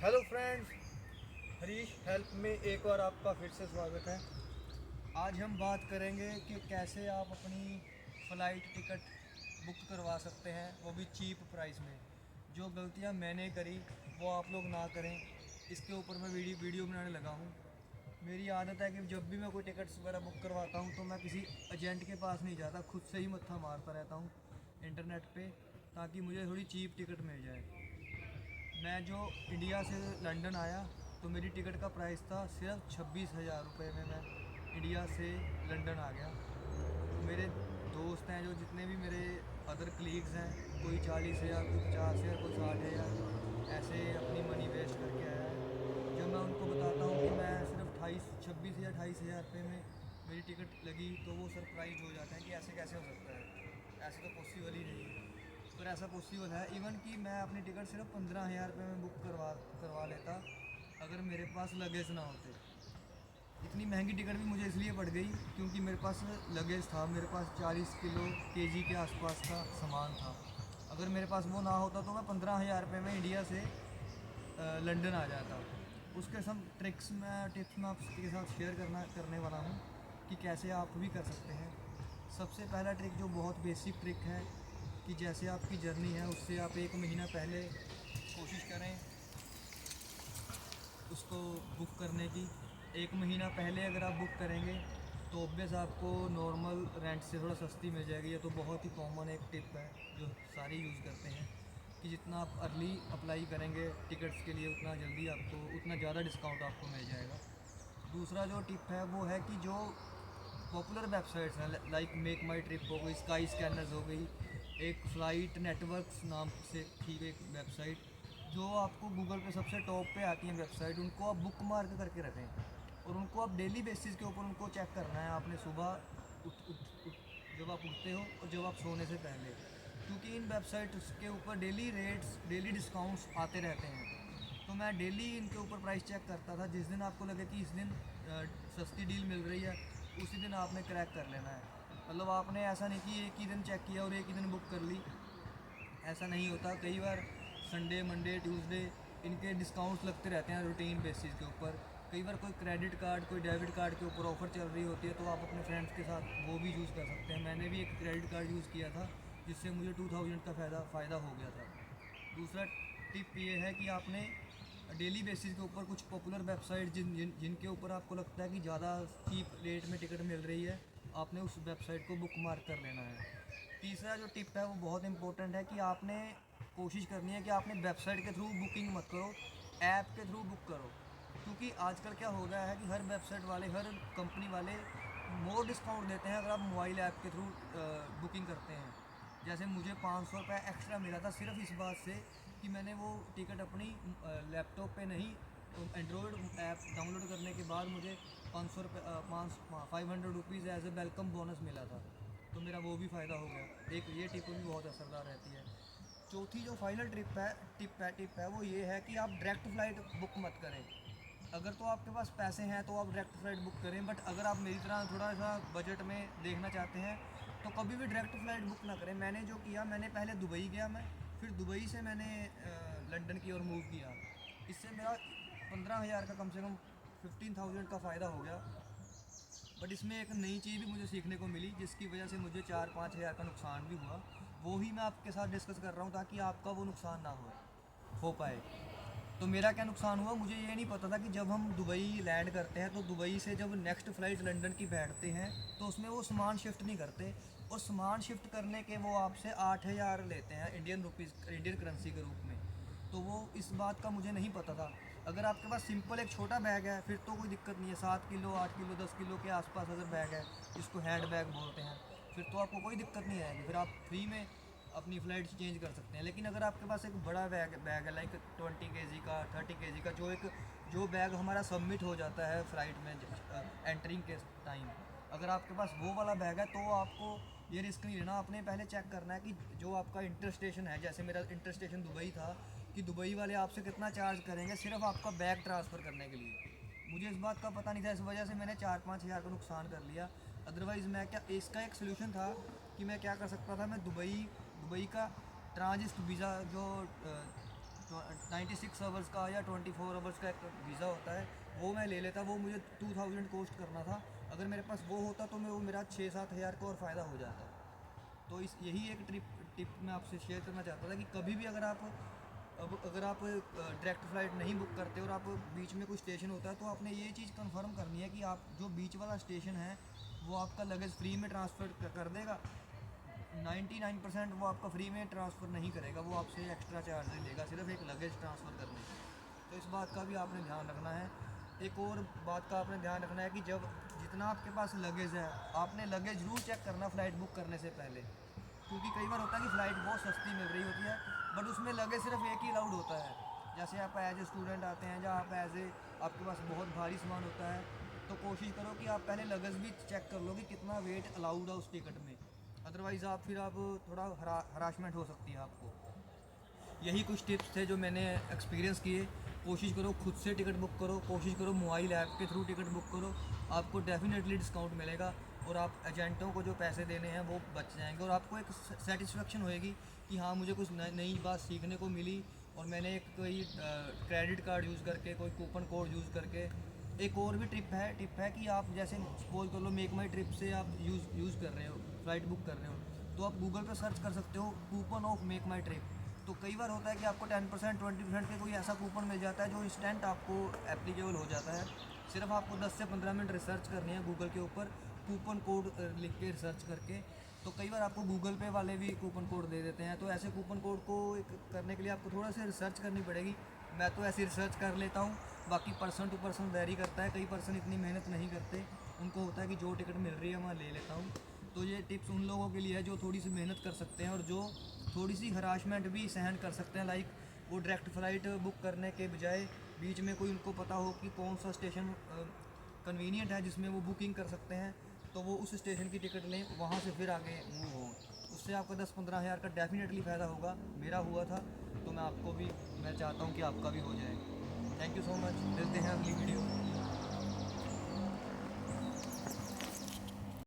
Hello friends, Harish help में एक और आपका फिर से स्वागत है। आज हम बात करेंगे कि कैसे आप अपनी फ़्लाइट टिकट बुक करवा सकते हैं, वो भी चीप प्राइस में। जो गलतियां मैंने करी वो आप लोग ना करें, इसके ऊपर मैं वीडियो बनाने लगा हूँ। मेरी आदत है कि जब भी मैं कोई टिकट्स वगैरह बुक करवाता हूँ तो मैं किसी एजेंट के पास नहीं जाता, खुद से ही मत्था मारता रहता हूँ इंटरनेट पे, ताकि मुझे थोड़ी चीप टिकट मिल जाए। मैं जो इंडिया से लंदन आया तो मेरी टिकट का प्राइस था सिर्फ 26,000 रुपये में। मैं इंडिया से लंदन आ गया। तो मेरे दोस्त हैं, जो जितने भी मेरे अदर कलीग्स हैं, कोई 40,000, कोई 50,000, कोई 60,000 ऐसे अपनी मनी वेस्ट करके आया है। जब मैं उनको बताता हूँ कि मैं सिर्फ 26 या 28,000 रुपये में मेरी टिकट लगी, तो वो सरप्राइज हो जाते हैं कि ऐसे कैसे हो सकता है, ऐसे तो पॉसिबल ही नहीं है। पर ऐसा पॉसिबल है। इवन कि मैं अपनी टिकट सिर्फ 15,000 रुपये में बुक करवा लेता, अगर मेरे पास लगेज ना होते। इतनी महंगी टिकट भी मुझे इसलिए पड़ गई क्योंकि मेरे पास लगेज था। मेरे पास 40 किलो केजी के आसपास का सामान था। अगर मेरे पास वो ना होता तो मैं 15,000 रुपये में इंडिया से लंदन आ जाता। उसके सब टिप्स मैं आपके साथ शेयर करने वाला हूँ कि कैसे आप भी कर सकते हैं। सबसे पहला ट्रिक, जो बहुत बेसिक ट्रिक है, कि जैसे आपकी जर्नी है उससे आप 1 महीना पहले कोशिश करें उसको बुक करने की। 1 महीना पहले अगर आप बुक करेंगे तो ऑब्वियस आपको नॉर्मल रेंट से थोड़ा सस्ती मिल जाएगी। ये तो बहुत ही कॉमन एक टिप है जो सारे यूज़ करते हैं, कि जितना आप अर्ली अप्लाई करेंगे टिकट्स के लिए उतना जल्दी आपको उतना ज़्यादा डिस्काउंट आपको मिल जाएगा। दूसरा जो टिप है वो है कि जो पॉपुलर वेबसाइट्स हैं, लाइक मेक माई ट्रिप हो गई, स्काई स्कैनर्स हो गई, एक फ़्लाइट नेटवर्क्स नाम से थी एक वेबसाइट, जो आपको गूगल पे सबसे टॉप पे आती हैं वेबसाइट, उनको आप बुक मार्क करके रखें और उनको आप डेली बेसिस के ऊपर उनको चेक करना है। आपने सुबह जब आप उठते हो और जब आप सोने से पहले, क्योंकि इन वेबसाइट्स के ऊपर डेली रेट्स, डेली डिस्काउंट्स आते रहते हैं। तो मैं डेली इनके ऊपर प्राइस चेक करता था। जिस दिन आपको लगे कि इस दिन सस्ती डील मिल रही है, उसी दिन आपने क्रैक कर लेना है। मतलब आपने ऐसा नहीं कि एक ही दिन चेक किया और एक ही दिन बुक कर ली, ऐसा नहीं होता। कई बार संडे, मंडे, ट्यूसडे इनके डिस्काउंट्स लगते रहते हैं रूटीन बेसिस के ऊपर। कई बार कोई क्रेडिट कार्ड, कोई डेबिट कार्ड के ऊपर ऑफ़र चल रही होती है, तो आप अपने फ्रेंड्स के साथ वो भी यूज़ कर सकते हैं। मैंने भी एक क्रेडिट कार्ड यूज़ किया था, जिससे मुझे 2000 का फ़ायदा हो गया था। दूसरा टिप ये है कि आपने डेली बेसिस के ऊपर कुछ पॉपुलर वेबसाइट जिनके ऊपर आपको लगता है कि ज़्यादा चीप रेट में टिकट मिल रही है, आपने उस वेबसाइट को बुक मार्क कर लेना है। तीसरा जो टिप है वो बहुत इंपॉर्टेंट है, कि आपने कोशिश करनी है कि आपने वेबसाइट के थ्रू बुकिंग मत करो, ऐप के थ्रू बुक करो। क्योंकि आजकल क्या हो गया है कि हर वेबसाइट वाले, हर कंपनी वाले मोर डिस्काउंट देते हैं अगर आप मोबाइल ऐप के थ्रू बुकिंग करते हैं। जैसे मुझे 500 रुपये एक्स्ट्रा मिला था सिर्फ इस बात से कि मैंने वो टिकट अपनी लैपटॉप पे नहीं, एंड्रॉयड ऐप डाउनलोड करने के बाद मुझे 500 रुपये, 500 rupees as a welcome bonus मिला था। तो मेरा वो भी फ़ायदा हो गया। एक ये टिप भी बहुत असरदार रहती है। चौथी जो फाइनल टिप है वो ये है कि आप डायरेक्ट फ़्लाइट बुक मत करें। अगर तो आपके पास पैसे हैं तो आप डायरेक्ट फ़्लाइट बुक करें, बट अगर आप मेरी तरह थोड़ा सा बजट में देखना चाहते हैं तो कभी भी डायरेक्ट फ़्लाइट बुक ना करें। मैंने जो किया, मैंने पहले दुबई गया, मैं फिर दुबई से मैंने लंदन की ओर मूव किया। इससे मेरा 15,000 का, कम से कम 15,000 का फ़ायदा हो गया। बट इसमें एक नई चीज़ भी मुझे सीखने को मिली, जिसकी वजह से मुझे 4-5 हज़ार का नुकसान भी हुआ। वो ही मैं आपके साथ डिस्कस कर रहा हूँ ताकि आपका वो नुकसान ना हो पाए। तो मेरा क्या नुकसान हुआ, मुझे ये नहीं पता था कि जब हम दुबई लैंड करते हैं तो दुबई से जब नेक्स्ट फ़्लाइट लंदन की बैठते हैं तो उसमें वो सामान शिफ्ट नहीं करते, और सामान शिफ्ट करने के वो आपसे 8,000 लेते हैं इंडियन रुपीज़, इंडियन करेंसी के रूप में। तो वो इस बात का मुझे नहीं पता था। अगर आपके पास सिंपल एक छोटा बैग है फिर तो कोई दिक्कत नहीं है, 7 किलो, 8 किलो, 10 किलो के आसपास अगर बैग है, जिसको हैंड बैग बोलते हैं, फिर तो आपको कोई दिक्कत नहीं आएगी, फिर आप फ्री में अपनी फ़्लाइट चेंज कर सकते हैं। लेकिन अगर आपके पास एक बड़ा बैग है, लाइक 20 kg का, 30 kg का, जो बैग हमारा सबमिट हो जाता है फ़्लाइट में एंटरिंग के टाइम, अगर आपके पास वो वाला बैग है तो आपको ये रिस्क नहीं लेना। आपने पहले चेक करना है कि जो आपका इंटर स्टेशन है, जैसे मेरा इंटर स्टेशन दुबई था, कि दुबई वाले आपसे कितना चार्ज करेंगे सिर्फ आपका बैग ट्रांसफ़र करने के लिए। मुझे इस बात का पता नहीं था, इस वजह से मैंने 4-5 हज़ार का नुकसान कर लिया। अदरवाइज़ मैं क्या, इसका एक सोल्यूशन था कि मैं क्या कर सकता था, मैं दुबई दुबई का ट्रांजिट वीज़ा जो 96 आवर्स का या 24 आवर्स का एक वीज़ा होता है, वो मैं ले लेता। वो मुझे 2000 कोस्ट करना था। अगर मेरे पास वो होता तो मैं वो मेरा 6-7 हज़ार का और फ़ायदा हो जाता। तो इस यही एक टिप मैं आपसे शेयर करना चाहता था कि कभी भी अगर आप डायरेक्ट फ़्लाइट नहीं बुक करते और आप बीच में कोई स्टेशन होता है, तो आपने ये चीज़ कंफर्म करनी है कि आप जो बीच वाला स्टेशन है वो आपका लगेज फ्री में ट्रांसफ़र कर देगा। 99% वो आपका फ्री में ट्रांसफ़र नहीं करेगा, वो आपसे एक्स्ट्रा चार्ज लेगा सिर्फ एक लगेज ट्रांसफ़र करने का। तो इस बात का भी आपने ध्यान रखना है। एक और बात का आपने ध्यान रखना है कि जब जितना आपके पास लगेज है, आपने लगेज ज़रूर चेक करना फ़्लाइट बुक करने से पहले, क्योंकि कई बार होता है कि फ़्लाइट बहुत सस्ती मिल रही होती है बट उसमें लगेज सिर्फ एक ही अलाउड होता है। जैसे आप एज ए स्टूडेंट आते हैं या आप आपके पास बहुत भारी सामान होता है, तो कोशिश करो कि आप पहले लगेज भी चेक कर लो कि कितना वेट अलाउड है उस टिकट में। अदरवाइज़ आप थोड़ा हरासमेंट हो सकती है आपको। यही कुछ टिप्स थे जो मैंने एक्सपीरियंस किए। कोशिश करो खुद से टिकट बुक करो, कोशिश करो मोबाइल ऐप के थ्रू टिकट बुक करो, आपको डेफिनेटली डिस्काउंट मिलेगा और आप एजेंटों को जो पैसे देने हैं वो बच जाएंगे और आपको एक सेटिस्फेक्शन होएगी कि हाँ मुझे कुछ नई बात सीखने को मिली और मैंने एक कोई क्रेडिट कार्ड यूज़ करके, कोई कूपन कोड यूज़ करके। एक और भी टिप है कि आप जैसे सपोज कर लो मेक माई ट्रिप से आप यूज़ कर रहे हो, फ़्लाइट बुक कर रहे हो, तो आप गूगल पर सर्च कर सकते हो coupon of make my trip. तो कई बार होता है कि आपको 10% 20% के कोई ऐसा कूपन मिल जाता है जो इंस्टेंट आपको एप्लीकेबल हो जाता है। सिर्फ आपको 10 से 15 मिनट रिसर्च करनी है गूगल के ऊपर, कूपन कोड लिख के रिसर्च करके। तो कई बार आपको गूगल पे वाले भी कूपन कोड दे देते हैं, तो ऐसे कूपन कोड को करने के लिए आपको थोड़ा सा रिसर्च करनी पड़ेगी। मैं तो ऐसी रिसर्च कर लेता हूँ, बाकी पर्सन टू पर्सन वेरी करता है। कई पर्सन इतनी मेहनत नहीं करते, उनको होता है कि जो टिकट मिल रही है मैं ले लेता हूँ। तो ये टिप्स उन लोगों के लिए है जो थोड़ी सी मेहनत कर सकते हैं और जो थोड़ी सी हरासमेंट भी सहन कर सकते हैं। लाइक वो डायरेक्ट फ़्लाइट बुक करने के बजाय बीच में कोई उनको पता हो कि कौन सा स्टेशन कन्वीनियंट है जिसमें वो बुकिंग कर सकते हैं, तो वो उस स्टेशन की टिकट लें, वहाँ से फिर आगे मूव हों। उससे आपका 10-15 हज़ार का डेफिनेटली फ़ायदा होगा। मेरा हुआ था, तो मैं चाहता हूँ कि आपका भी हो जाए। थैंक यू सो मच, मिलते हैं अगली वीडियो में।